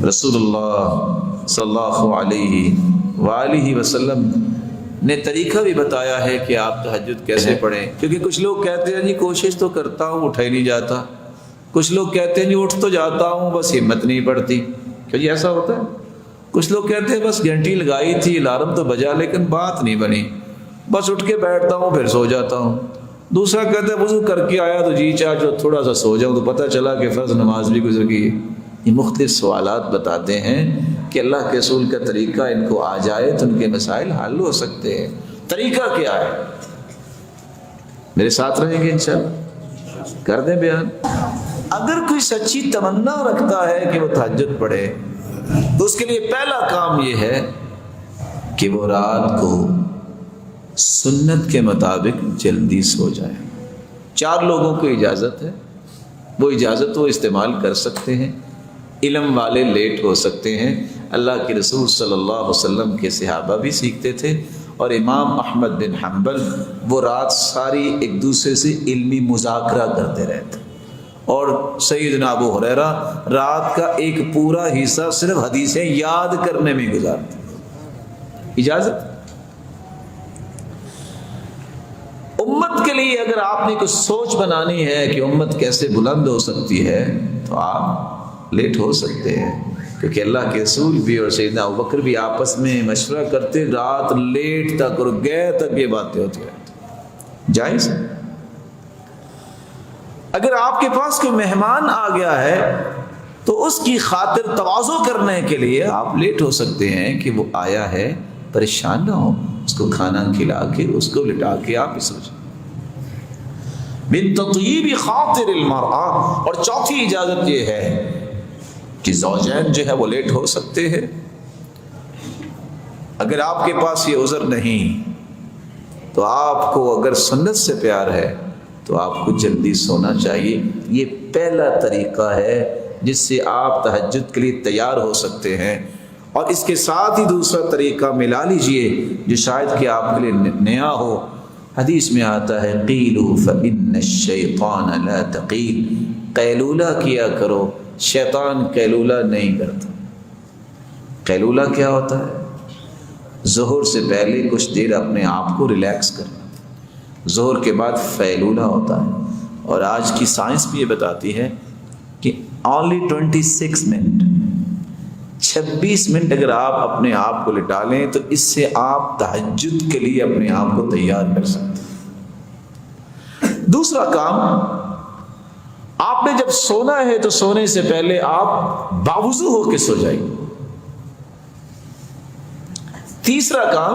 رسول اللہ صلی اللہ علیہ وآلہ وسلم نے طریقہ بھی بتایا ہے کہ آپ تہجد کیسے پڑھیں، کیونکہ کچھ لوگ کہتے ہیں جی کوشش تو کرتا ہوں اٹھا ہی نہیں جاتا، کچھ لوگ کہتے ہیں جی اٹھ تو جاتا ہوں بس ہمت نہیں پڑتی، کیا جی ایسا ہوتا ہے؟ کچھ لوگ کہتے ہیں بس گھنٹی لگائی تھی الارم تو بجا لیکن بات نہیں بنی، بس اٹھ کے بیٹھتا ہوں پھر سو جاتا ہوں۔ دوسرا کہتا ہے وضو کر کے آیا تو جی چاہ جو تھوڑا سا سو جاؤں تو پتہ چلا کہ فرض نماز بھی گزر گئی۔ یہ مختلف سوالات بتاتے ہیں کہ اللہ کے رسول کا طریقہ ان کو آ جائے تو ان کے مسائل حل ہو سکتے ہیں۔ طریقہ کیا ہے؟ میرے ساتھ رہیں گے انشاءاللہ، کر دیں بیان۔ اگر کوئی سچی تمنا رکھتا ہے کہ وہ تہجد پڑھے تو اس کے لیے پہلا کام یہ ہے کہ وہ رات کو سنت کے مطابق جلدی سو جائے۔ 4 لوگوں کو اجازت ہے، وہ اجازت وہ استعمال کر سکتے ہیں۔ علم والے لیٹ ہو سکتے ہیں، اللہ کے رسول صلی اللہ علیہ وسلم کے صحابہ بھی سیکھتے تھے، اور امام احمد بن حنبل وہ رات ساری ایک دوسرے سے علمی مذاکرہ کرتے رہتے، اور سیدنا ابو ہریرہ رات کا ایک پورا حصہ صرف حدیثیں یاد کرنے میں گزارتے۔ اجازت امت کے لیے اگر آپ نے کچھ سوچ بنانی ہے کہ امت کیسے بلند ہو سکتی ہے تو آپ لیٹ ہو سکتے ہیں، کیونکہ اللہ کے رسول بھی اور سیدنا ابوبکر بھی آپس میں مشورہ کرتے، رات لیٹ تک اور گئے تک یہ باتیں ہوتی رہتی۔ جائز ہے۔ اگر آپ کے پاس کوئی مہمان آ گیا ہے تو اس کی خاطر تواضع کرنے کے لیے آپ لیٹ ہو سکتے ہیں کہ وہ آیا ہے، پریشان نہ ہو، اس کو کھانا کھلا کے اس کو لٹا کے آپ اس سوچیں۔ من تطیب خاطر المرأة، اور چوتھی اجازت یہ ہے کہ زوجین جو ہے وہ لیٹ ہو سکتے ہیں۔ اگر آپ کے پاس یہ عذر نہیں تو آپ کو اگر سنت سے پیار ہے تو آپ کو جلدی سونا چاہیے۔ یہ پہلا طریقہ ہے جس سے آپ تہجد کے لیے تیار ہو سکتے ہیں، اور اس کے ساتھ ہی دوسرا طریقہ ملا لیجئے جو شاید کہ آپ کے لیے نیا ہو۔ حدیث میں آتا ہے قیلوا فإن الشیطان لا تقیل، قیلولہ کیا کرو، شیطان قیلولہ نہیں کرتا۔ قیلولہ کیا ہوتا ہے؟ ظہر سے پہلے کچھ دیر اپنے آپ کو ریلیکس کرنا، ظہر کے بعد فیلولہ ہوتا ہے، اور آج کی سائنس بھی یہ بتاتی ہے کہ only 26 منٹ 26 منٹ اگر آپ اپنے آپ کو لٹا لیں تو اس سے آپ تہجد کے لیے اپنے آپ کو تیار کر سکتے ہیں۔ دوسرا کام، آپ نے جب سونا ہے تو سونے سے پہلے آپ باوضو ہو کے سو جائیے۔ تیسرا کام،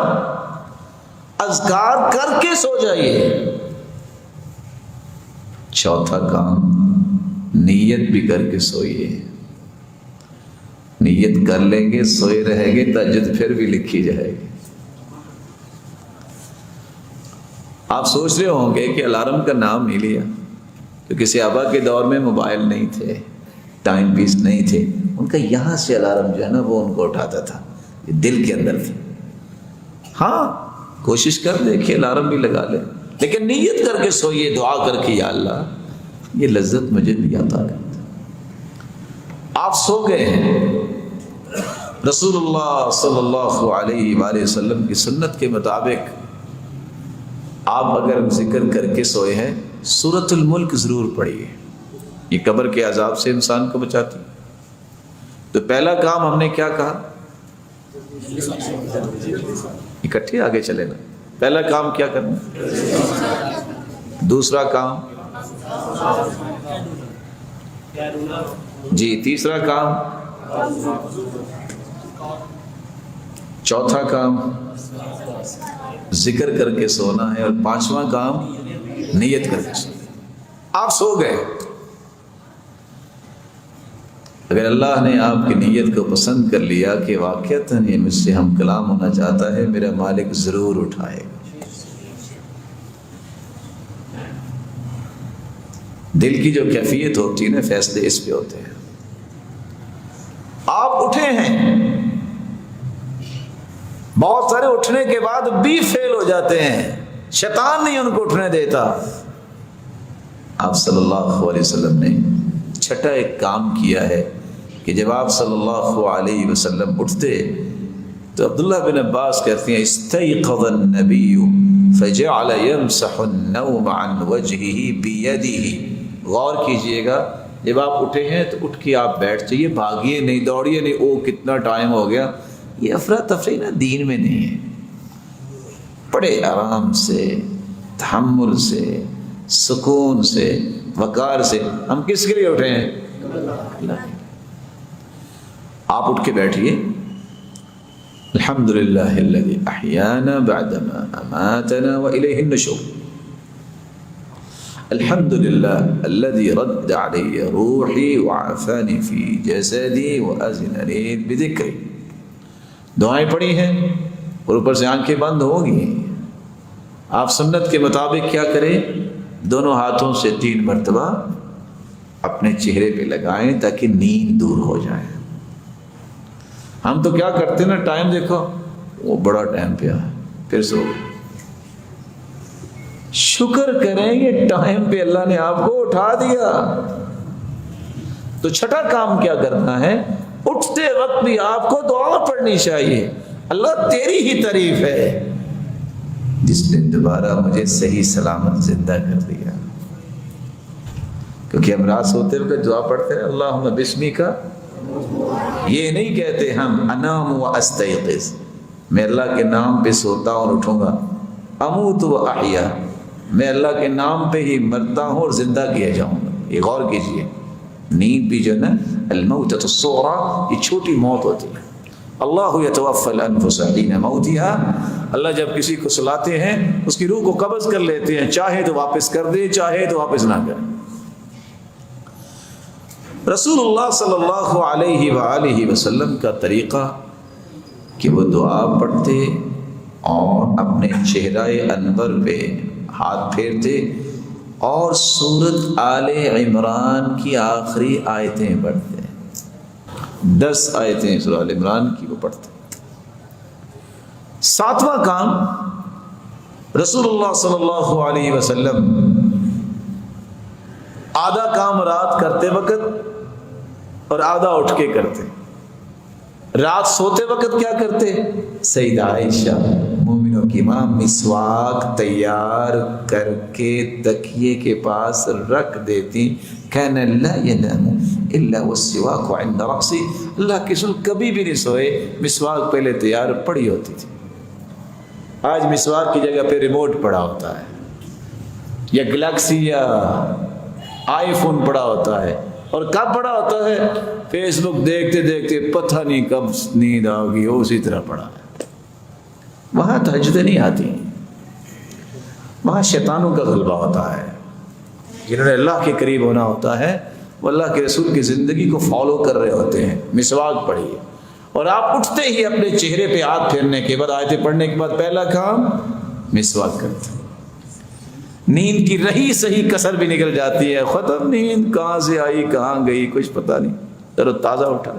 اذکار کر کے سو جائیے۔ چوتھا کام، نیت بھی کر کے سوئیے۔ نیت کر لیں گے، سوئے رہیں گے، تہجد پھر بھی لکھی جائے گی۔ آپ سوچ رہے ہوں گے کہ الارم کا نام نہیں لیا، کیونکہ صحابہ کے دور میں موبائل نہیں تھے، ٹائم پیس نہیں تھے، ان کا یہاں سے الارم جو ہے نا وہ ان کو اٹھاتا تھا، یہ دل کے اندر تھا۔ ہاں کوشش کر دیکھیے الارم بھی لگا لیں، لیکن نیت کر کے سوئیے، دعا کر کے یا اللہ یہ لذت مجھے بھی عطا کر۔ آپ سو گئے ہیں، رسول اللہ صلی اللہ علیہ وآلہ وسلم کی سنت کے مطابق آپ اگر ذکر کر کے سوئے ہیں، سورۃ الملک ضرور پڑھیے، یہ قبر کے عذاب سے انسان کو بچاتی۔ تو پہلا کام ہم نے کیا کہا؟ اکٹھے آگے چلے نا۔ پہلا کام کیا کرنا؟ دوسرا کام جی، تیسرا کام، چوتھا کام ذکر کر کے سونا ہے، اور پانچواں کام نیت کر کے سونا۔ آپ سو گئے، اگر اللہ نے آپ کی نیت کو پسند کر لیا کہ واقعتاً یہ مجھ سے ہم کلام ہونا چاہتا ہے، میرا مالک ضرور اٹھائے گا۔ دل کی جو کیفیت ہوتی ہے نا، فیصلے اس پہ ہوتے ہیں۔ آپ اٹھے ہیں، بہت سارے اٹھنے کے بعد بھی فیل ہو جاتے ہیں، شیطان نہیں ان کو اٹھنے دیتا۔ آپ صلی اللہ علیہ وسلم نے چھٹا ایک کام کیا ہے کہ جب آپ صلی اللہ علیہ وسلم اٹھتے تو عبداللہ بن عباس کہتے ہیں استيقظ النبی فجعل يمسح النوم عن وجهه بيده. غور کیجئے گا، جب آپ اٹھے ہیں تو اٹھ کے آپ بیٹھ جائیے، بھاگیے نہیں، دوڑیے نہیں، او کتنا ٹائم ہو گیا. یہ افراتفری نا دین میں نہیں ہے. بڑے آرام سے، تحمل سے، سکون سے، وقار سے. ہم کس کے لیے اٹھے ہیں؟ اللہ. آپ اٹھ کے بیٹھیے. الحمدللہ الذی احیانا بعدما اماتنا والیہ النشور. الحمدللہ الذی رد علی روحی وعافانی فی جسدی واذن لی بذکری. دعائیں پڑھی ہیں اور اوپر سے آنکھیں بند ہوگی. آپ سنت کے مطابق کیا کریں؟ دونوں ہاتھوں سے 3 مرتبہ اپنے چہرے پہ لگائیں تاکہ نیند دور ہو جائے. ہم تو کیا کرتے ہیں نا، ٹائم دیکھو، وہ بڑا ٹائم پہ آیا پھر سو گئے. شکر کریں یہ ٹائم پہ اللہ نے آپ کو اٹھا دیا. تو چھٹا کام کیا کرنا ہے؟ اٹھتے وقت بھی آپ کو دعا پڑھنی چاہیے. اللہ تیری ہی تعریف ہے جس نے دوبارہ مجھے صحیح سلامت زندہ کر دیا. کیونکہ ہم رات سوتے ہوئے دعا پڑھتے ہیں اللہم بسمی کا. یہ نہیں کہتے ہم انام و استیقظ، میں اللہ کے نام پہ سوتا ہوں اور اٹھوں گا. اموت و احیا، میں اللہ کے نام پہ ہی مرتا ہوں اور زندہ کیا جاؤں گا. یہ غور کیجئے، نیند بھی جو ہے نا الموتۃ الصغریٰ، یہ چھوٹی موت ہوتی ہے. اللہ یتوفی الانفس حین موتها، اللہ جب کسی کو سلاتے ہیں اس کی روح کو قبض کر لیتے ہیں، چاہے تو واپس کر دے، چاہے تو واپس نہ کرے. رسول اللہ صلی اللہ علیہ وآلہ وسلم کا طریقہ کہ وہ دعا پڑھتے اور اپنے چہرہ انور پہ ہاتھ پھیرتے اور سورۃ آل عمران کی آخری آیتیں پڑھتے. 10 آیتیں سورۃ آل عمران کی وہ پڑھتے. 7واں کام رسول اللہ صلی اللہ علیہ وسلم آدھا کام رات کرتے وقت اور آدھا اٹھ کے کرتے. رات سوتے وقت کیا کرتے؟ سیدہ عائشہ مومنوں کی ماں مسواک تیار کر کے تکیے کے پاس رکھ دیتی. کان لا ینام الا والسواک عند رأسی، اللہ کے رسول کبھی بھی نہیں سوئے، مسواک پہلے تیار پڑی ہوتی تھی. آج مسواک کی جگہ پہ ریموٹ پڑا ہوتا ہے، یا گلیکسی یا آئی فون پڑا ہوتا ہے. اور کب پڑا ہوتا ہے؟ فیس بک دیکھتے دیکھتے پتہ نہیں کب نیند آ گئی، اسی طرح پڑا ہے. وہاں تہجدیں نہیں آتی، وہاں شیطانوں کا غلبہ ہوتا ہے. جنہوں نے اللہ کے قریب ہونا ہوتا ہے وہ اللہ کے رسول کی زندگی کو فالو کر رہے ہوتے ہیں. مسواک پڑھیے اور آپ اٹھتے ہی اپنے چہرے پہ ہاتھ پھیرنے کے بعد، آیتیں پڑھنے کے بعد پہلا کام مسواک کرتے. نیند کی رہی صحیح کسر بھی نکل جاتی ہے. ختم نیند کہاں سے آئی کہاں گئی کچھ پتہ نہیں، تر و تازہ اٹھا.